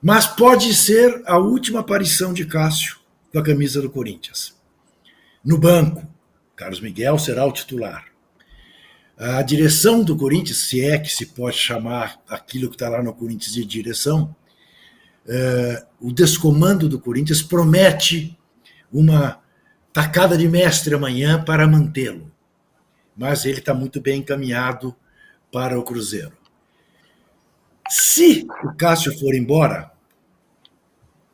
Mas pode ser a última aparição de Cássio com a camisa do Corinthians. No banco, Carlos Miguel será o titular. A direção do Corinthians, se é que se pode chamar aquilo que está lá no Corinthians de direção, o descomando do Corinthians promete uma tacada de mestre amanhã para mantê-lo. Mas ele está muito bem encaminhado para o Cruzeiro. Se o Cássio for embora,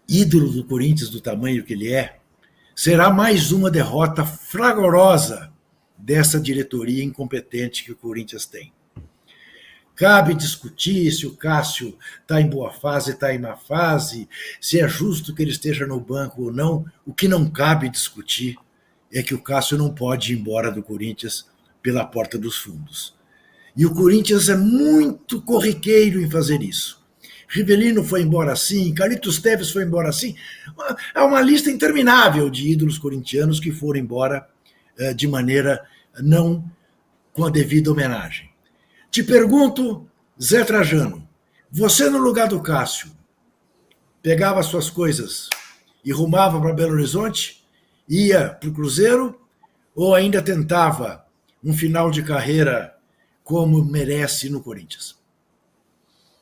ídolo do Corinthians do tamanho que ele é, será mais uma derrota fragorosa dessa diretoria incompetente que o Corinthians tem. Cabe discutir se o Cássio está em boa fase, está em má fase, se é justo que ele esteja no banco ou não. O que não cabe discutir é que o Cássio não pode ir embora do Corinthians pela porta dos fundos. E o Corinthians é muito corriqueiro em fazer isso. Rivellino foi embora assim, Carlitos Tevez foi embora assim. Há uma lista interminável de ídolos corintianos que foram embora de maneira não com a devida homenagem. Te pergunto, Zé Trajano, você no lugar do Cássio, pegava suas coisas e rumava para Belo Horizonte, ia para o Cruzeiro, ou ainda tentava um final de carreira como merece no Corinthians?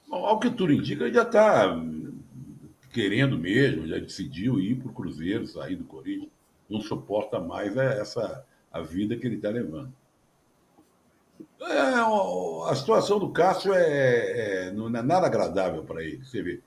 Bom, ao que tudo indica, ele já está querendo mesmo, já decidiu ir para o Cruzeiro, sair do Corinthians. Não suporta mais a vida que ele está levando. A situação do Cássio não é nada agradável para ele. Você vê,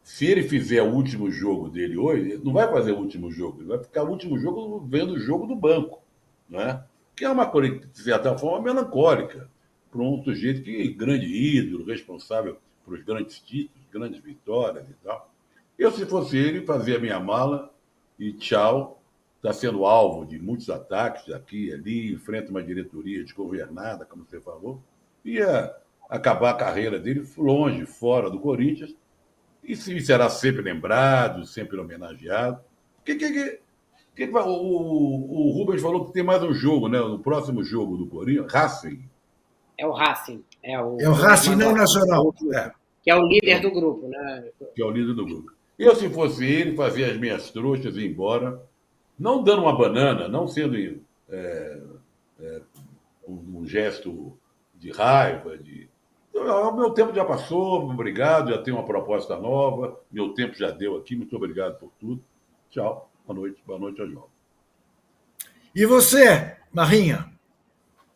se ele fizer o último jogo dele hoje, ele não vai fazer o último jogo, ele vai ficar o último jogo vendo o jogo do banco, né? Que é uma coisa, de certa forma, melancólica para um sujeito que é grande ídolo, responsável por os grandes títulos, grandes vitórias e tal. Eu, se fosse ele, fazia a minha mala e tchau. Está sendo alvo de muitos ataques aqui e ali, enfrenta uma diretoria desgovernada, como você falou, ia acabar a carreira dele longe, fora do Corinthians, e será sempre lembrado, sempre homenageado. O Rubens falou que tem mais um jogo, né? No próximo jogo do Corinthians, Racing. É o Racing. É o Racing não nacional. Que é o líder do grupo, né? Que é o líder do grupo. Eu, se fosse ele, fazia as minhas trouxas e ir embora, não dando uma banana, não sendo um gesto de raiva, o meu tempo já passou, obrigado, já tenho uma proposta nova, meu tempo já deu aqui, muito obrigado por tudo. Tchau, boa noite ao João. E você, Marrinha?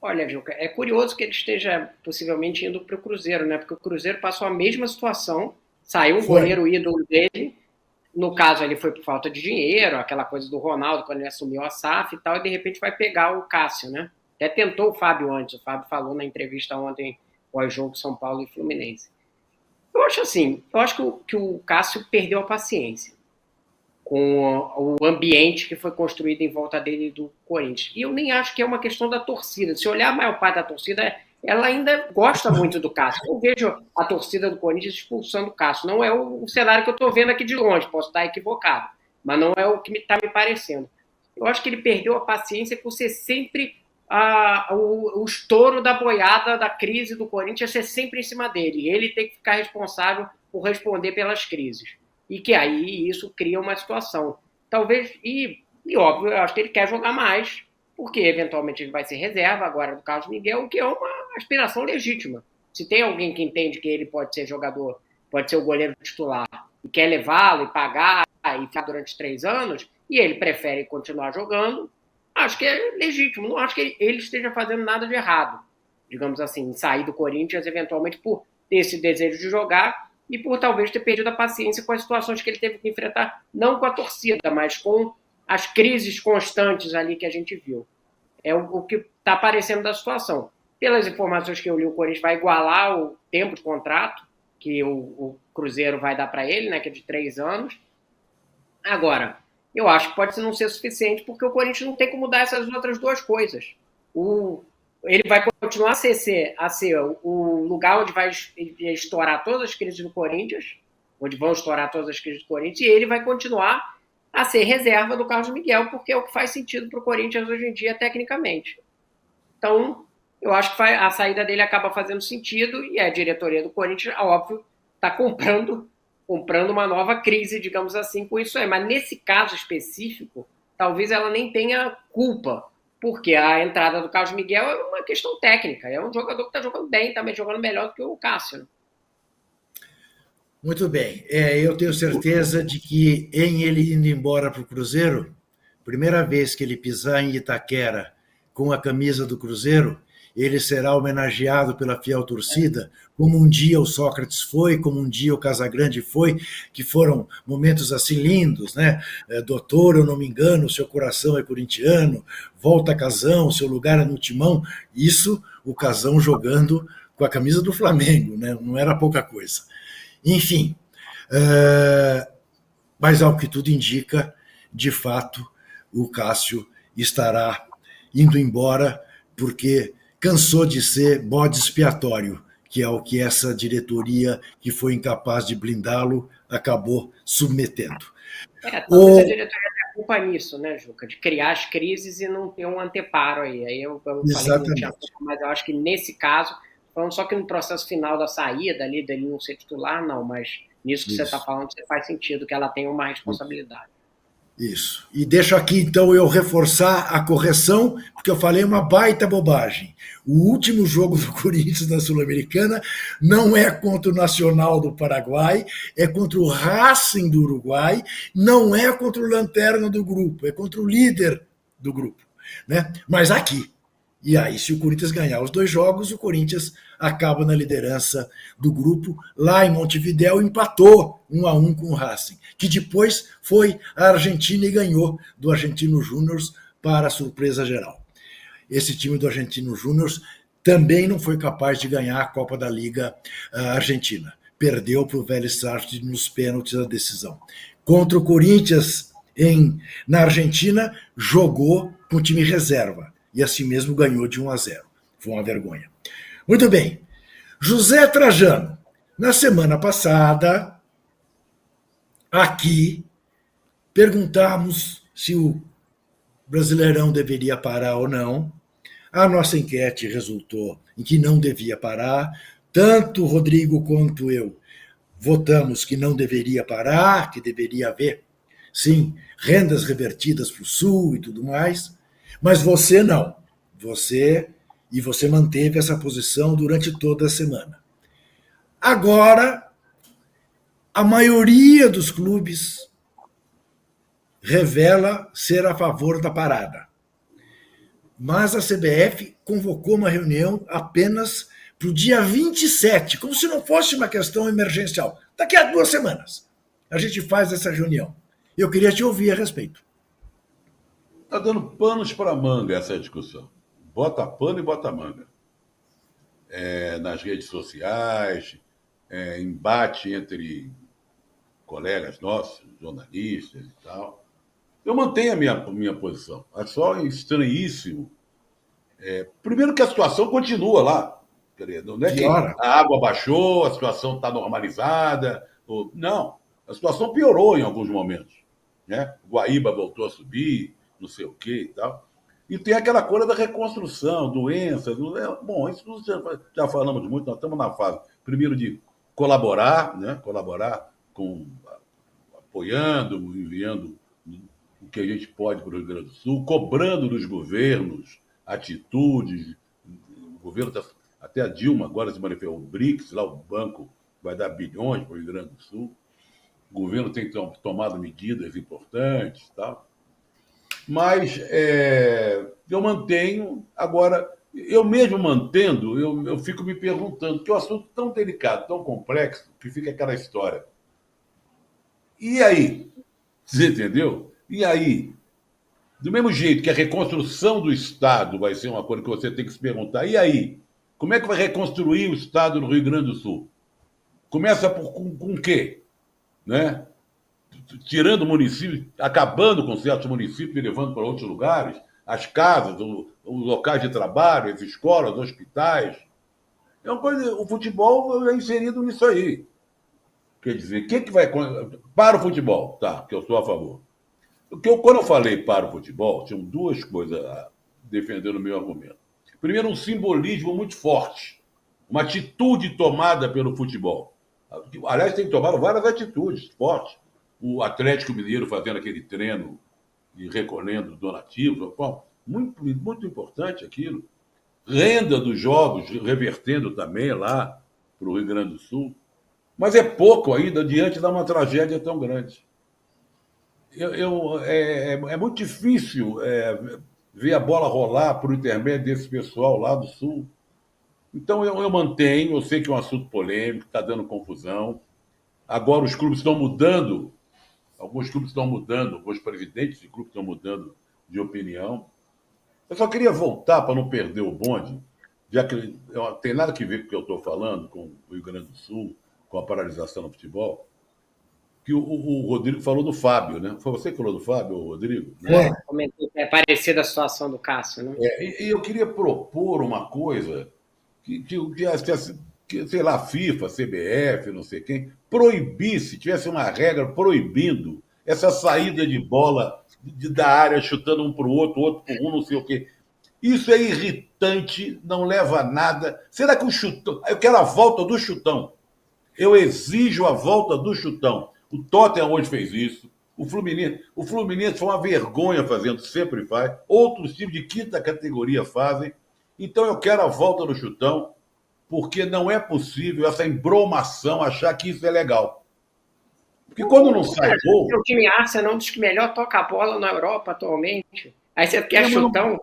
Olha, Juca, é curioso que ele esteja possivelmente indo para o Cruzeiro, né? Porque o Cruzeiro passou a mesma situação, saiu o goleiro ídolo dele, no caso ele foi por falta de dinheiro, aquela coisa do Ronaldo quando ele assumiu a SAF e tal, e de repente vai pegar o Cássio, né? Até tentou o Fábio antes, o Fábio falou na entrevista ontem pós-jogo São Paulo e Fluminense. Eu acho assim, que o Cássio perdeu a paciência com o ambiente que foi construído em volta dele do Corinthians. E eu nem acho que é uma questão da torcida. Se olhar a maior parte da torcida, ela ainda gosta muito do Cássio. Eu vejo a torcida do Corinthians expulsando o Cássio. Não é o cenário que eu estou vendo aqui de longe, posso estar equivocado, mas não é o que está me parecendo. Eu acho que ele perdeu a paciência por ser sempre o estouro da boiada da crise do Corinthians, ser sempre em cima dele. Ele tem que ficar responsável por responder pelas crises. E que aí isso cria uma situação. Talvez, e óbvio, eu acho que ele quer jogar mais, porque eventualmente ele vai ser reserva agora do Carlos Miguel, o que é uma aspiração legítima. Se tem alguém que entende que ele pode ser jogador, pode ser o goleiro titular, e quer levá-lo e pagar e ficar durante 3 anos, e ele prefere continuar jogando, acho que é legítimo. Não acho que ele esteja fazendo nada de errado, digamos assim, sair do Corinthians eventualmente por ter esse desejo de jogar e por talvez ter perdido a paciência com as situações que ele teve que enfrentar, não com a torcida, mas com as crises constantes ali que a gente viu. É o que está aparecendo da situação. Pelas informações que eu li, o Corinthians vai igualar o tempo de contrato que o Cruzeiro vai dar para ele, né, que é de 3 anos. Agora, eu acho que pode não ser suficiente, porque o Corinthians não tem como mudar essas outras duas coisas. Ele vai continuar a ser o lugar onde vai estourar todas as crises do Corinthians, onde vão estourar todas as crises do Corinthians, e ele vai continuar a ser reserva do Carlos Miguel, porque é o que faz sentido para o Corinthians hoje em dia, tecnicamente. Então, eu acho que a saída dele acaba fazendo sentido, e a diretoria do Corinthians, óbvio, está comprando comprando uma nova crise, digamos assim, com isso aí. Mas nesse caso específico, talvez ela nem tenha culpa, porque a entrada do Carlos Miguel é uma questão técnica. É um jogador que está jogando bem, está jogando melhor do que o Cássio. Muito bem. Eu tenho certeza de que em ele indo embora para o Cruzeiro, primeira vez que ele pisar em Itaquera com a camisa do Cruzeiro, ele será homenageado pela fiel torcida, como um dia o Sócrates foi, como um dia o Casagrande foi, que foram momentos assim lindos, né? Doutor, eu não me engano, seu coração é corintiano, volta Casão, seu lugar é no timão. Isso, o Casão jogando com a camisa do Flamengo, né? Não era pouca coisa. Enfim, mas ao que tudo indica, de fato, o Cássio estará indo embora porque cansou de ser bode expiatório, que é o que essa diretoria, que foi incapaz de blindá-lo, acabou submetendo. Talvez a diretoria tenha culpa nisso, né, Juca? De criar as crises e não ter um anteparo aí. Aí eu falei que não tinha culpa, mas eu acho que nesse caso, falando só que no processo final da saída ali, dele não ser titular, não, mas nisso que você está falando, faz sentido que ela tenha uma responsabilidade. Isso. E deixo aqui, então, eu reforçar a correção, porque eu falei uma baita bobagem. O último jogo do Corinthians na Sul-Americana não é contra o Nacional do Paraguai, é contra o Racing do Uruguai, não é contra o Lanterna do grupo, é contra o líder do grupo. Né? Mas aqui. E aí, se o Corinthians ganhar os 2 jogos, o Corinthians acaba na liderança do grupo. Lá em Montevidéu, empatou 1-1 com o Racing, que depois foi à Argentina e ganhou do Argentino Júnior para a surpresa geral. Esse time do Argentino Júnior também não foi capaz de ganhar a Copa da Liga Argentina. Perdeu para o Vélez Sarsfield nos pênaltis a decisão. Contra o Corinthians na Argentina, jogou com o time reserva. E assim mesmo ganhou de 1-0. Foi uma vergonha. Muito bem. José Trajano. Na semana passada, aqui, perguntamos se o Brasileirão deveria parar ou não. A nossa enquete resultou em que não devia parar. Tanto o Rodrigo quanto eu votamos que não deveria parar, que deveria haver, sim, rendas revertidas para o Sul e tudo mais. Mas você não. Você manteve essa posição durante toda a semana. Agora, a maioria dos clubes revela ser a favor da parada. Mas a CBF convocou uma reunião apenas para o dia 27, como se não fosse uma questão emergencial. Daqui a 2 semanas a gente faz essa reunião. Eu queria te ouvir a respeito. Está dando panos para manga essa discussão. Bota pano e bota manga. Nas redes sociais, embate entre colegas nossos, jornalistas e tal. Eu mantenho a minha posição. É só estranhíssimo. Primeiro que a situação continua lá. Não é que a água baixou, a situação está normalizada. Não, a situação piorou em alguns momentos. Né? O Guaíba voltou a subir, não sei o quê e tal. E tem aquela coisa da reconstrução, doenças. Bom, isso já falamos muito, nós estamos na fase, primeiro, de colaborar, né? Colaborar apoiando, enviando o que a gente pode para o Rio Grande do Sul, cobrando dos governos atitudes. O governo até a Dilma agora se manifestou, o BRICS, lá o banco vai dar bilhões para o Rio Grande do Sul. O governo tem tomado medidas importantes e tal. Mas eu mantenho. Agora, eu mesmo mantendo, eu fico me perguntando, que é um assunto tão delicado, tão complexo, que fica aquela história. E aí? Você entendeu? E aí? Do mesmo jeito que a reconstrução do Estado vai ser uma coisa que você tem que se perguntar, e aí? Como é que vai reconstruir o Estado no Rio Grande do Sul? Começa com o quê? Né? Tirando municípios, acabando com certos municípios e levando para outros lugares, as casas, os locais de trabalho, as escolas, os hospitais. É uma coisa, o futebol é inserido nisso aí. Quer dizer, quem que vai... Para o futebol, tá, que eu sou a favor. Quando eu falei para o futebol, tinham 2 coisas defendendo o meu argumento. Primeiro, um simbolismo muito forte, uma atitude tomada pelo futebol. Aliás, tem tomado várias atitudes fortes. O Atlético Mineiro fazendo aquele treino e recolhendo donativos. Bom, muito, muito importante aquilo. Renda dos jogos, revertendo também lá para o Rio Grande do Sul. Mas é pouco ainda diante de uma tragédia tão grande. É muito difícil ver a bola rolar por intermédio desse pessoal lá do Sul. Então eu mantenho, eu sei que é um assunto polêmico, está dando confusão. Agora os clubes estão mudando, alguns clubes estão mudando, alguns presidentes de clubes estão mudando de opinião. Eu só queria voltar para não perder o bonde, já que tem nada a ver com o que eu estou falando, com o Rio Grande do Sul, com a paralisação no futebol, que o Rodrigo falou do Fábio, né? Foi você que falou do Fábio, Rodrigo? Né? É parecida a situação do Cássio, né? E eu queria propor uma coisa que, sei lá, a FIFA, a CBF, não sei quem, proibisse, tivesse uma regra proibindo essa saída de bola da área, chutando um para o outro para um, não sei o quê. Isso é irritante, não leva a nada. Será que o chutão... Eu quero a volta do chutão. Eu exijo a volta do chutão. O Tottenham hoje fez isso. O Fluminense foi uma vergonha fazendo, sempre faz. Outros times de quinta categoria fazem. Então eu quero a volta do chutão, porque não é possível essa embromação achar que isso é legal. Porque quando não sai gol... O time Arsenal diz que melhor toca a bola na Europa atualmente. Aí você quer chutão...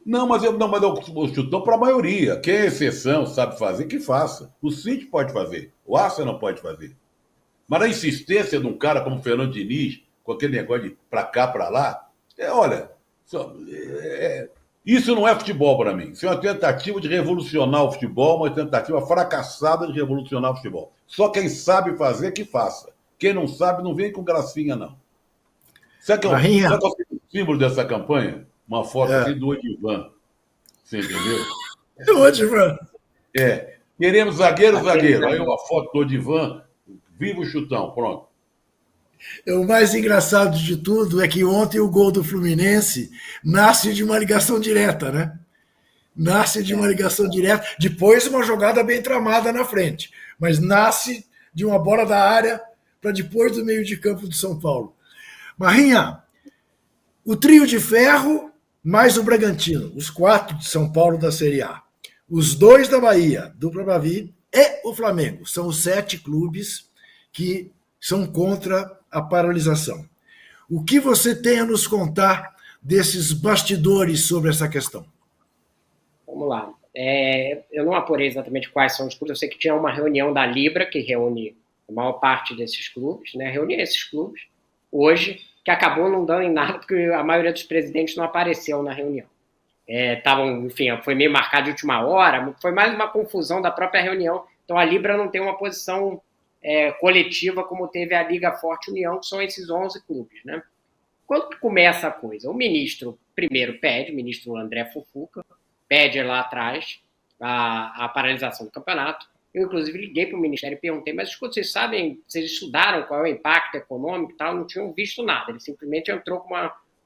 Não, mas o chutão para a maioria. Quem é exceção, sabe fazer, que faça. O City pode fazer, o Arsenal pode fazer. Mas a insistência de um cara como o Fernando Diniz, com aquele negócio de para cá, para lá, olha, isso não é futebol para mim. Isso é uma tentativa de revolucionar o futebol, uma tentativa fracassada de revolucionar o futebol. Só quem sabe fazer, que faça. Quem não sabe, não vem com gracinha, não. Sabe qual é o símbolo dessa campanha? Uma foto assim do Odivan. Você entendeu? O Odivan. Queremos zagueiro. Aí uma foto do Odivan, viva o chutão, pronto. O mais engraçado de tudo é que ontem o gol do Fluminense nasce de uma ligação direta, né? Nasce de uma ligação direta, depois uma jogada bem tramada na frente, mas nasce de uma bola da área para depois do meio de campo do São Paulo. Marrinha, o trio de ferro mais o Bragantino, os 4 de São Paulo da Série A, os 2 da Bahia, dupla Bavi, e o Flamengo. São os 7 clubes que são contra a paralisação. O que você tem a nos contar desses bastidores sobre essa questão? Vamos lá. Eu não apurei exatamente quais são os clubes. Eu sei que tinha uma reunião da Libra, que reúne a maior parte desses clubes, né? Reunia esses clubes hoje, que acabou não dando em nada, porque a maioria dos presidentes não apareceu na reunião. Enfim, foi meio marcado de última hora, foi mais uma confusão da própria reunião. Então a Libra não tem uma posição coletiva como teve a Liga Forte União, que são esses 11 clubes, né? Quando começa a coisa, o ministro primeiro pede, o ministro André Fufuca, pede lá atrás a paralisação do campeonato. Eu, inclusive, liguei para o Ministério e perguntei, mas vocês sabem, vocês estudaram qual é o impacto econômico e tal? Não tinham visto nada. Ele simplesmente entrou com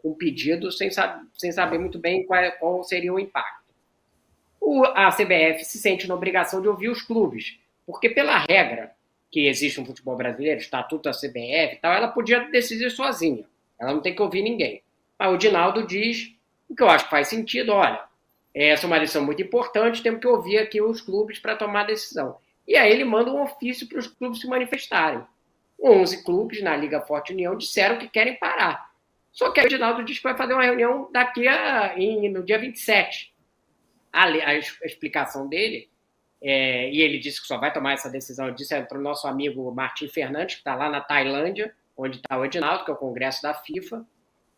um pedido sem saber muito bem qual seria o impacto. A CBF se sente na obrigação de ouvir os clubes, porque pela regra que existe no futebol brasileiro, estatuto da CBF e tal, ela podia decidir sozinha. Ela não tem que ouvir ninguém. Mas o Dinaldo diz, o que eu acho que faz sentido, olha, essa é uma decisão muito importante, temos que ouvir aqui os clubes para tomar a decisão. E aí ele manda um ofício para os clubes se manifestarem. 11 clubes na Liga Forte União disseram que querem parar. Só que aí o Dinaldo diz que vai fazer uma reunião no dia 27. A explicação dele, e ele disse que só vai tomar essa decisão, disse para o nosso amigo Martim Fernandes, que está lá na Tailândia, onde está o Edinaldo, que é o congresso da FIFA,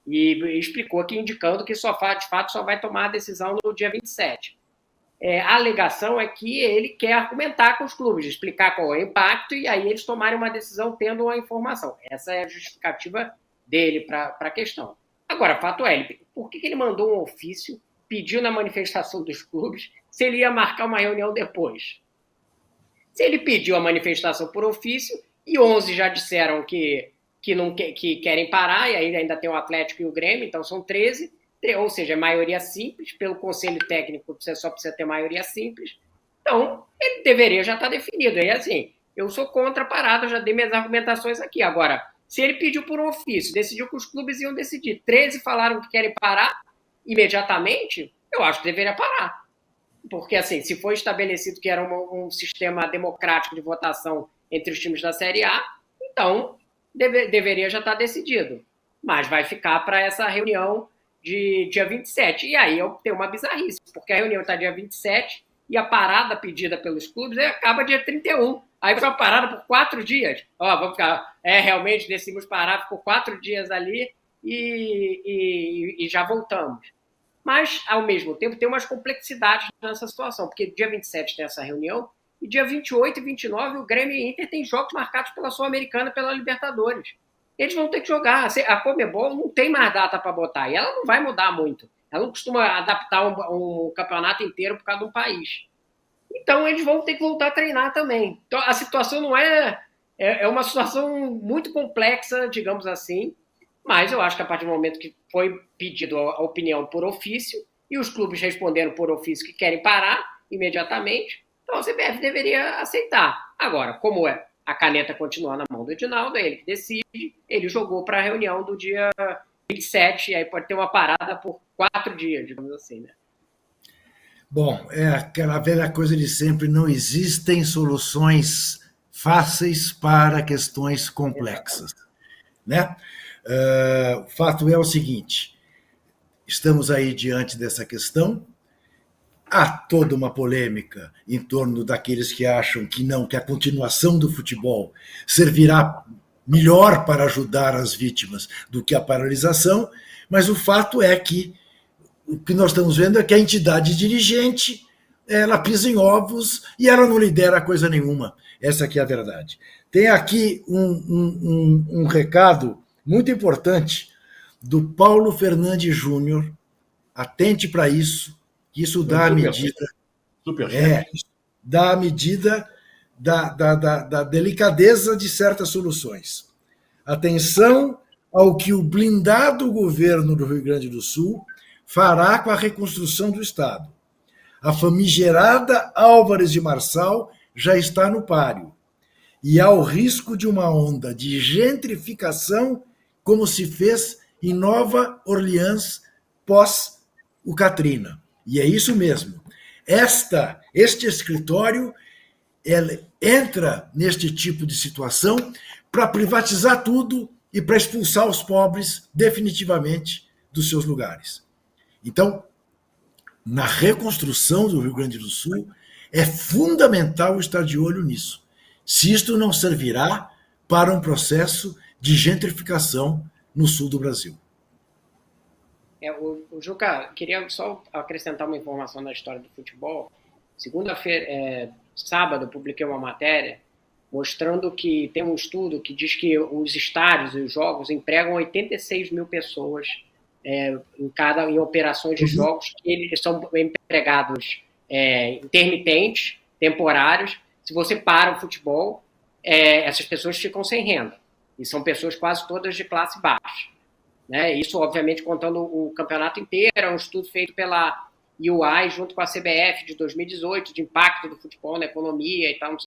e explicou aqui, indicando que de fato só vai tomar a decisão no dia 27. A alegação é que ele quer argumentar com os clubes, explicar qual é o impacto, e aí eles tomarem uma decisão tendo uma informação. Essa é a justificativa dele para a questão. Agora, fato é, por que ele mandou um ofício, pediu na manifestação dos clubes, se ele ia marcar uma reunião depois? Se ele pediu a manifestação por ofício, e 11 já disseram que querem parar, e aí ainda tem o Atlético e o Grêmio, então são 13, ou seja, maioria simples, pelo conselho técnico você só precisa ter maioria simples, então ele deveria já estar definido. E assim, eu sou contra a parada, eu já dei minhas argumentações aqui. Agora, se ele pediu por um ofício, decidiu que os clubes iam decidir, 13 falaram que querem parar imediatamente, eu acho que deveria parar. Porque, assim, se foi estabelecido que era um sistema democrático de votação entre os times da Série A, então deveria já estar decidido. Mas vai ficar para essa reunião de dia 27. E aí eu tenho uma bizarrice, porque a reunião está dia 27 e a parada pedida pelos clubes acaba dia 31. Aí foi uma parada por 4 dias. Ó, vamos ficar. Realmente decidimos parar por 4 dias ali e já voltamos. Mas, ao mesmo tempo, tem umas complexidades nessa situação, porque dia 27 tem essa reunião, e dia 28 e 29 o Grêmio e Inter têm jogos marcados pela Sul-Americana e pela Libertadores. Eles vão ter que jogar. A Conmebol não tem mais data para botar, e ela não vai mudar muito. Ela não costuma adaptar um campeonato inteiro por causa de um país. Então, eles vão ter que voltar a treinar também. Então, a situação não é uma situação muito complexa, digamos assim, mas eu acho que a partir do momento que foi pedido a opinião por ofício e os clubes responderam por ofício que querem parar imediatamente, então a CBF deveria aceitar. Agora, como a caneta continua na mão do Edinaldo, é ele que decide, ele jogou para a reunião do dia 27, e aí pode ter uma parada por 4 dias, digamos assim, né? Bom, é aquela velha coisa de sempre, não existem soluções fáceis para questões complexas, né? O fato é o seguinte, estamos aí diante dessa questão, há toda uma polêmica em torno daqueles que acham que não, que a continuação do futebol servirá melhor para ajudar as vítimas do que a paralisação, mas o fato é que o que nós estamos vendo é que a entidade dirigente, ela pisa em ovos e ela não lidera coisa nenhuma. Essa aqui é a verdade. Tem aqui um recado muito importante do Paulo Fernandes Júnior. Atente para isso, que isso dá a medida. Dá a medida da delicadeza de certas soluções. Atenção ao que o blindado governo do Rio Grande do Sul fará com a reconstrução do Estado. A famigerada Álvares de Marçal já está no páreo. E há o risco de uma onda de gentrificação, como se fez em Nova Orleans pós o Katrina. E é isso mesmo. Este escritório entra neste tipo de situação para privatizar tudo e para expulsar os pobres definitivamente dos seus lugares. Então, na reconstrução do Rio Grande do Sul, é fundamental estar de olho nisso. Se isto não servirá para um processo de gentrificação no sul do Brasil. O Juca, queria só acrescentar uma informação na história do futebol. Segunda-feira, sábado, eu publiquei uma matéria mostrando que tem um estudo que diz que os estádios e os jogos empregam 86 mil pessoas em operações de jogos, que eles são empregados intermitentes, temporários. Se você para o futebol, essas pessoas ficam sem renda. E são pessoas quase todas de classe baixa. Né? Isso, obviamente, contando o campeonato inteiro, é um estudo feito pela UI junto com a CBF de 2018, de impacto do futebol na economia e tal,